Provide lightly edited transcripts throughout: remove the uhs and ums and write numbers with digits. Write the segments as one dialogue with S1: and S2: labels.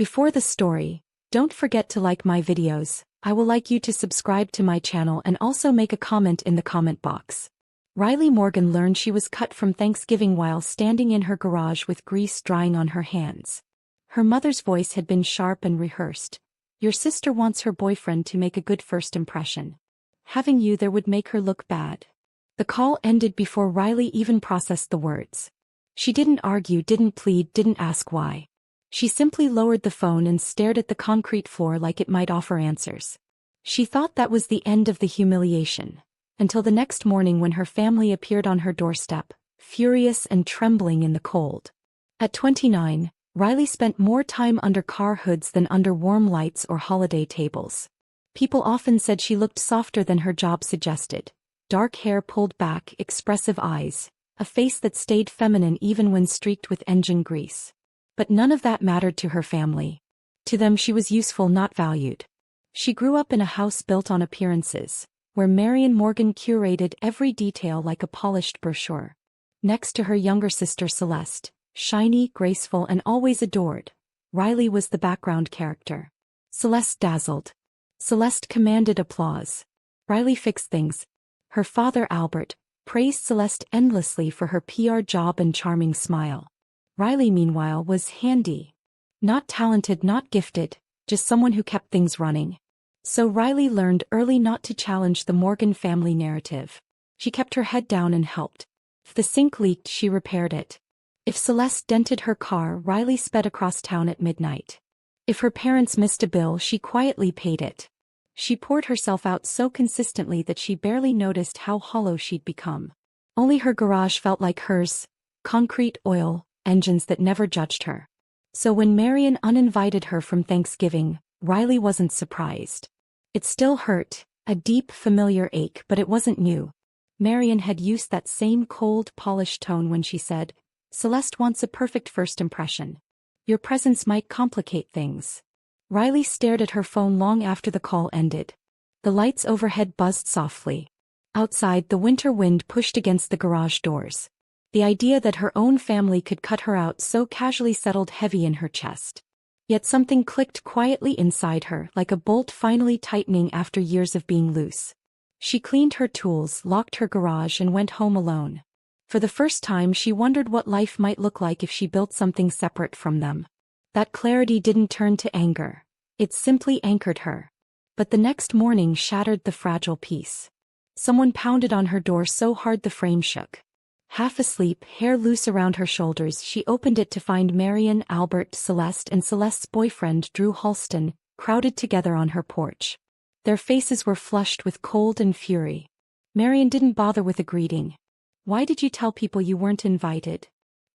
S1: Before the story, don't forget to like my videos. I will like you to subscribe to my channel and also make a comment in the comment box. Riley Morgan learned she was cut from Thanksgiving while standing in her garage with grease drying on her hands. Her mother's voice had been sharp and rehearsed. Your sister wants her boyfriend to make a good first impression. Having you there would make her look bad. The call ended before Riley even processed the words. She didn't argue, didn't plead, didn't ask why. She simply lowered the phone and stared at the concrete floor like it might offer answers. She thought that was the end of the humiliation. Until the next morning when her family appeared on her doorstep, furious and trembling in the cold. At 29, Riley spent more time under car hoods than under warm lights or holiday tables. People often said she looked softer than her job suggested. Dark hair pulled back, expressive eyes, a face that stayed feminine even when streaked with engine grease. But none of that mattered to her family. To them she was useful, not valued. She grew up in a house built on appearances, where Marion Morgan curated every detail like a polished brochure. Next to her younger sister Celeste, shiny, graceful and always adored, Riley was the background character. Celeste dazzled. Celeste commanded applause. Riley fixed things. Her father Albert praised Celeste endlessly for her PR job and charming smile. Riley meanwhile was handy. Not talented, not gifted, just someone who kept things running. So Riley learned early not to challenge the Morgan family narrative. She kept her head down and helped. If the sink leaked, she repaired it. If Celeste dented her car, Riley sped across town at midnight. If her parents missed a bill, she quietly paid it. She poured herself out so consistently that she barely noticed how hollow she'd become. Only her garage felt like hers. Concrete, oil, engines that never judged her. So when Marion uninvited her from Thanksgiving, Riley wasn't surprised. It still hurt, a deep, familiar ache, but it wasn't new. Marion had used that same cold, polished tone when she said, "Celeste wants a perfect first impression. Your presence might complicate things." Riley stared at her phone long after the call ended. The lights overhead buzzed softly. Outside, the winter wind pushed against the garage doors. The idea that her own family could cut her out so casually settled heavy in her chest. Yet something clicked quietly inside her, like a bolt finally tightening after years of being loose. She cleaned her tools, locked her garage and went home alone. For the first time she wondered what life might look like if she built something separate from them. That clarity didn't turn to anger. It simply anchored her. But the next morning shattered the fragile peace. Someone pounded on her door so hard the frame shook. Half asleep, hair loose around her shoulders, she opened it to find Marion, Albert, Celeste and Celeste's boyfriend Drew Halston, crowded together on her porch. Their faces were flushed with cold and fury. Marion didn't bother with a greeting. "Why did you tell people you weren't invited?"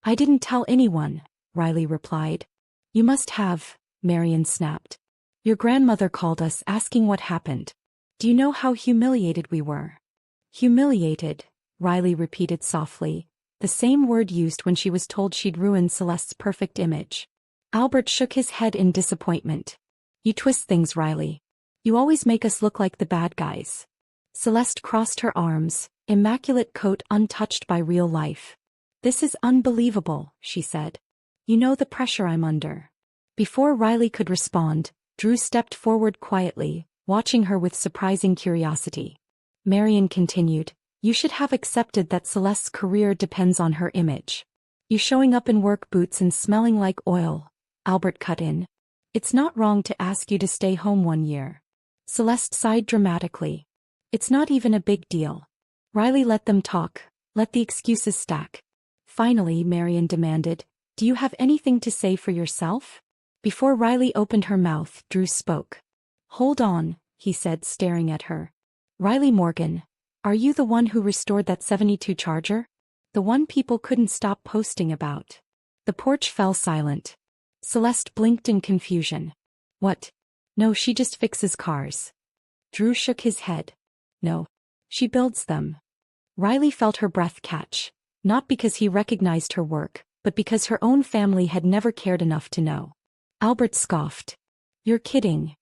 S1: "I didn't tell anyone," Riley replied. "You must have," Marion snapped. "Your grandmother called us asking what happened. Do you know how humiliated we were?" "Humiliated," Riley repeated softly, the same word used when she was told she'd ruined Celeste's perfect image. Albert shook his head in disappointment. "You twist things, Riley. You always make us look like the bad guys." Celeste crossed her arms, immaculate coat untouched by real life. "This is unbelievable," she said. "You know the pressure I'm under." Before Riley could respond, Drew stepped forward quietly, watching her with surprising curiosity. Marion continued, "You should have accepted that Celeste's career depends on her image." "You showing up in work boots and smelling like oil," Albert cut in. "It's not wrong to ask you to stay home 1 year." Celeste sighed dramatically. "It's not even a big deal." Riley let them talk, let the excuses stack. Finally, Marion demanded, "Do you have anything to say for yourself?" Before Riley opened her mouth, Drew spoke. "Hold on," he said, staring at her. "Riley Morgan, are you the one who restored that '72 Charger? The one people couldn't stop posting about?" The porch fell silent. Celeste blinked in confusion. "What? No, she just fixes cars." Drew shook his head. "No. She builds them." Riley felt her breath catch, not because he recognized her work, but because her own family had never cared enough to know. Albert scoffed. "You're kidding."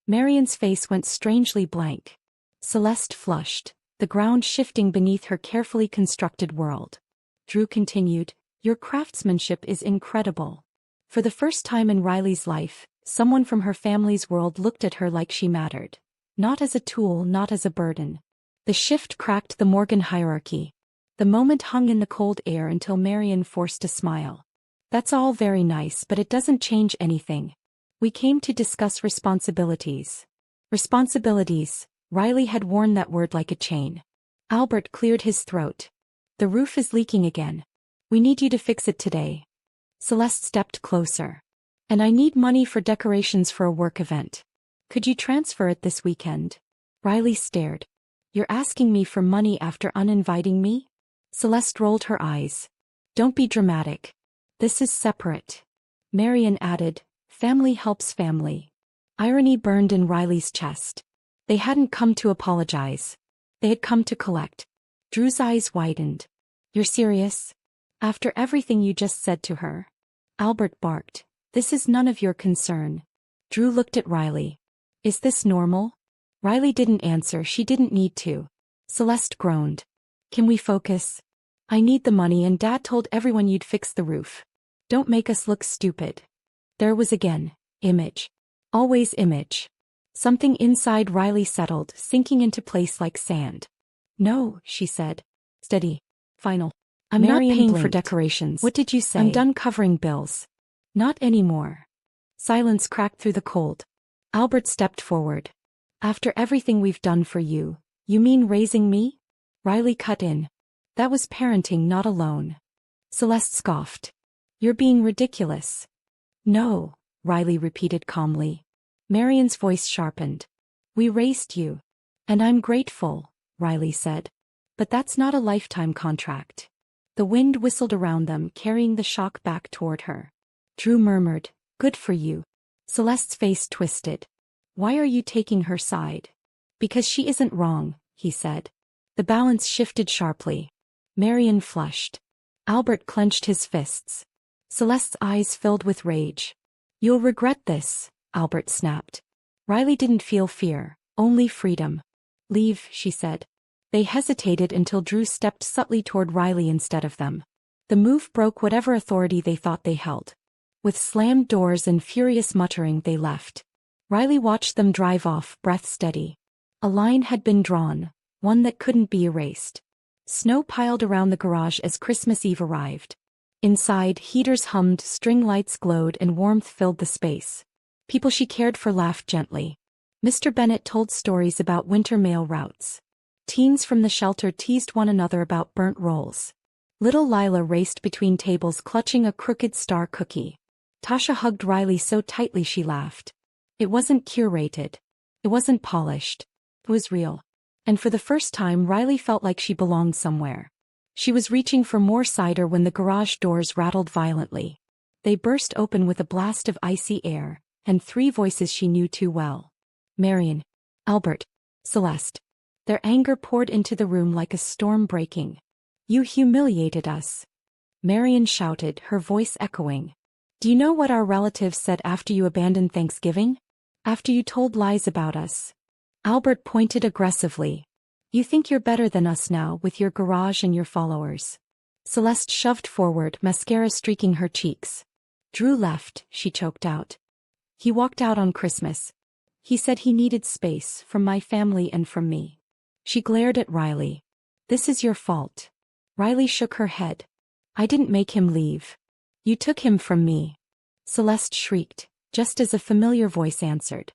S1: Marion's face went strangely blank. Celeste flushed, the ground shifting beneath her carefully constructed world. Drew continued, "Your craftsmanship is incredible." For the first time in Riley's life, Someone from her family's world looked at her like she mattered. Not as a tool, not as a burden. The shift cracked the Morgan hierarchy. The moment hung in the cold air until Marian forced a smile. That's all very nice, but it doesn't change anything. We came to discuss responsibilities. Responsibilities. Riley had worn that word like a chain. Albert cleared his throat. The roof is leaking again. We need you to fix it today. Celeste stepped closer. And I need money for decorations for a work event. Could you transfer it this weekend? Riley stared. You're asking me for money after uninviting me? Celeste rolled her eyes. Don't be dramatic. This is separate. Marian added, family helps family. Irony burned in Riley's chest. They hadn't come to apologize. They had come to collect. Drew's eyes widened. You're serious? After everything you just said to her? Albert barked. This is none of your concern. Drew looked at Riley. Is this normal? Riley didn't answer. She didn't need to. Celeste groaned. Can we focus? I need the money and Dad told everyone you'd fix the roof. Don't make us look stupid. There was again. Image. Always image. Something inside Riley settled, sinking into place like sand. No, she said. Steady. Final. I'm not paying for decorations. What did you say? I'm done covering bills. Not anymore. Silence cracked through the cold. Albert stepped forward. After everything we've done for you, you mean raising me? Riley cut in. That was parenting, not a loan. Celeste scoffed. You're being ridiculous. No, Riley repeated calmly. Marian's voice sharpened. We raised you. And I'm grateful, Riley said. But that's not a lifetime contract. The wind whistled around them, carrying the shock back toward her. Drew murmured, good for you. Celeste's face twisted. Why are you taking her side? Because she isn't wrong, he said. The balance shifted sharply. Marian flushed. Albert clenched his fists. Celeste's eyes filled with rage. You'll regret this, Albert snapped. Riley didn't feel fear, only freedom. Leave, she said. They hesitated until Drew stepped subtly toward Riley instead of them. The move broke whatever authority they thought they held. With slammed doors and furious muttering, they left. Riley watched them drive off, breath steady. A line had been drawn, one that couldn't be erased. Snow piled around the garage as Christmas Eve arrived. Inside, heaters hummed, string lights glowed, and warmth filled the space. People she cared for laughed gently. Mr. Bennett told stories about winter mail routes. Teens from the shelter teased one another about burnt rolls. Little Lila raced between tables clutching a crooked star cookie. Tasha hugged Riley so tightly she laughed. It wasn't curated. It wasn't polished. It was real. And for the first time Riley felt like she belonged somewhere. She was reaching for more cider when the garage doors rattled violently. They burst open with a blast of icy air, and three voices she knew too well. Marian, Albert, Celeste. Their anger poured into the room like a storm breaking. You humiliated us. Marian shouted, her voice echoing. Do you know what our relatives said after you abandoned Thanksgiving? After you told lies about us? Albert pointed aggressively. You think you're better than us now with your garage and your followers. Celeste shoved forward, mascara streaking her cheeks. Drew left, she choked out. He walked out on Christmas. He said he needed space, from my family and from me. She glared at Riley. This is your fault. Riley shook her head. I didn't make him leave. You took him from me. Celeste shrieked, just as a familiar voice answered.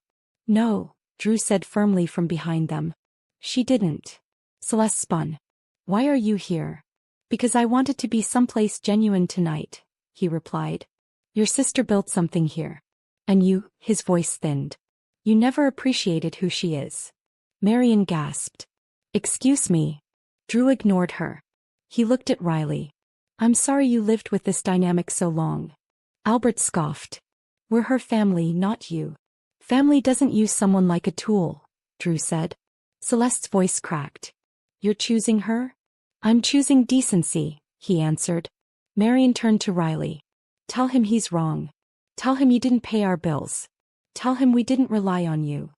S1: No, Drew said firmly from behind them. She didn't. Celeste spun. Why are you here? Because I wanted to be someplace genuine tonight, he replied. Your sister built something here. And you, his voice thinned. You never appreciated who she is. Marian gasped. Excuse me. Drew ignored her. He looked at Riley. I'm sorry you lived with this dynamic so long. Albert scoffed. We're her family, not you. Family doesn't use someone like a tool, Drew said. Celeste's voice cracked. You're choosing her? I'm choosing decency, he answered. Marian turned to Riley. Tell him he's wrong. Tell him you didn't pay our bills. Tell him we didn't rely on you.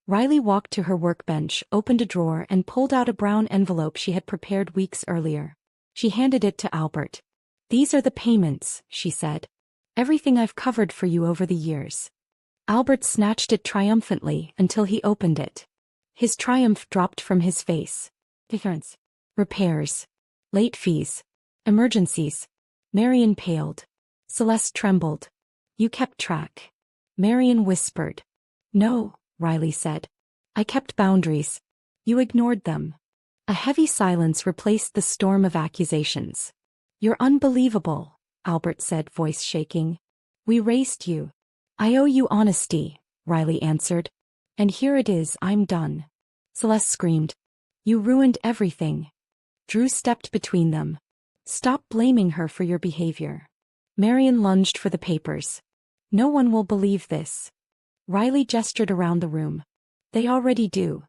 S1: Riley walked to her workbench, opened a drawer, and pulled out a brown envelope she had prepared weeks earlier. She handed it to Albert. These are the payments, she said. Everything I've covered for you over the years. Albert snatched it triumphantly until he opened it. His triumph dropped from his face. Difference. Repairs. Late fees. Emergencies. Marion paled. Celeste trembled. You kept track. Marion whispered. No, Riley said. I kept boundaries. You ignored them. A heavy silence replaced the storm of accusations. You're unbelievable, Albert said, voice shaking. We raised you. I owe you honesty, Riley answered. And here it is, I'm done. Celeste screamed. You ruined everything. Drew stepped between them. Stop blaming her for your behavior. Marion lunged for the papers. No one will believe this. Riley gestured around the room. They already do.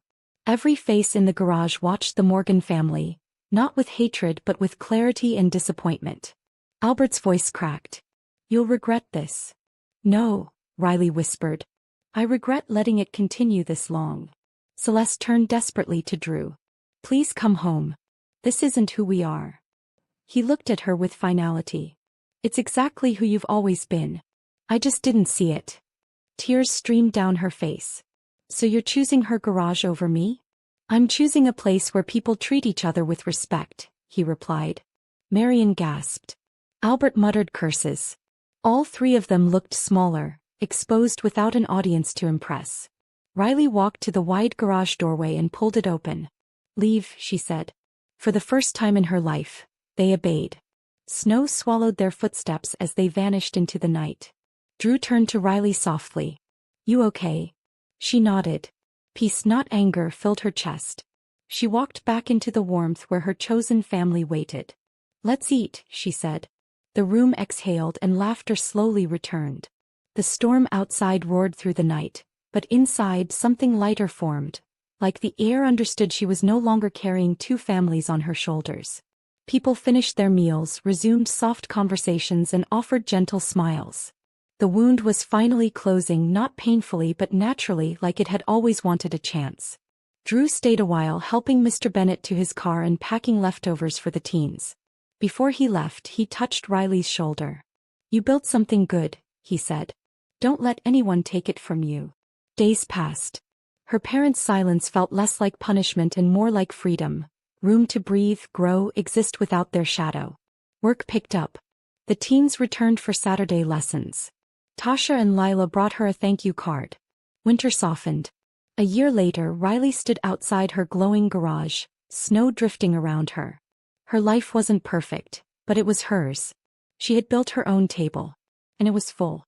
S1: Every face in the garage watched the Morgan family, not with hatred but with clarity and disappointment. Albert's voice cracked. You'll regret this. No, Riley whispered. I regret letting it continue this long. Celeste turned desperately to Drew. Please come home. This isn't who we are. He looked at her with finality. It's exactly who you've always been. I just didn't see it. Tears streamed down her face. So you're choosing her garage over me? I'm choosing a place where people treat each other with respect, he replied. Marion gasped. Albert muttered curses. All three of them looked smaller, exposed without an audience to impress. Riley walked to the wide garage doorway and pulled it open. Leave, she said. For the first time in her life, they obeyed. Snow swallowed their footsteps as they vanished into the night. Drew turned to Riley softly. You okay? She nodded. Peace, not anger, filled her chest. She walked back into the warmth where her chosen family waited. Let's eat, she said. The room exhaled and laughter slowly returned. The storm outside roared through the night, but inside something lighter formed, like the air understood she was no longer carrying two families on her shoulders. People finished their meals, resumed soft conversations, and offered gentle smiles. The wound was finally closing, not painfully but naturally, like it had always wanted a chance. Drew stayed a while, helping Mr. Bennett to his car and packing leftovers for the teens. Before he left, he touched Riley's shoulder. You built something good, he said. Don't let anyone take it from you. Days passed. Her parents' silence felt less like punishment and more like freedom. Room to breathe, grow, exist without their shadow. Work picked up. The teens returned for Saturday lessons. Tasha and Lila brought her a thank you card. Winter softened. A year later, Riley stood outside her glowing garage, snow drifting around her. Her life wasn't perfect, but it was hers. She had built her own table. And it was full.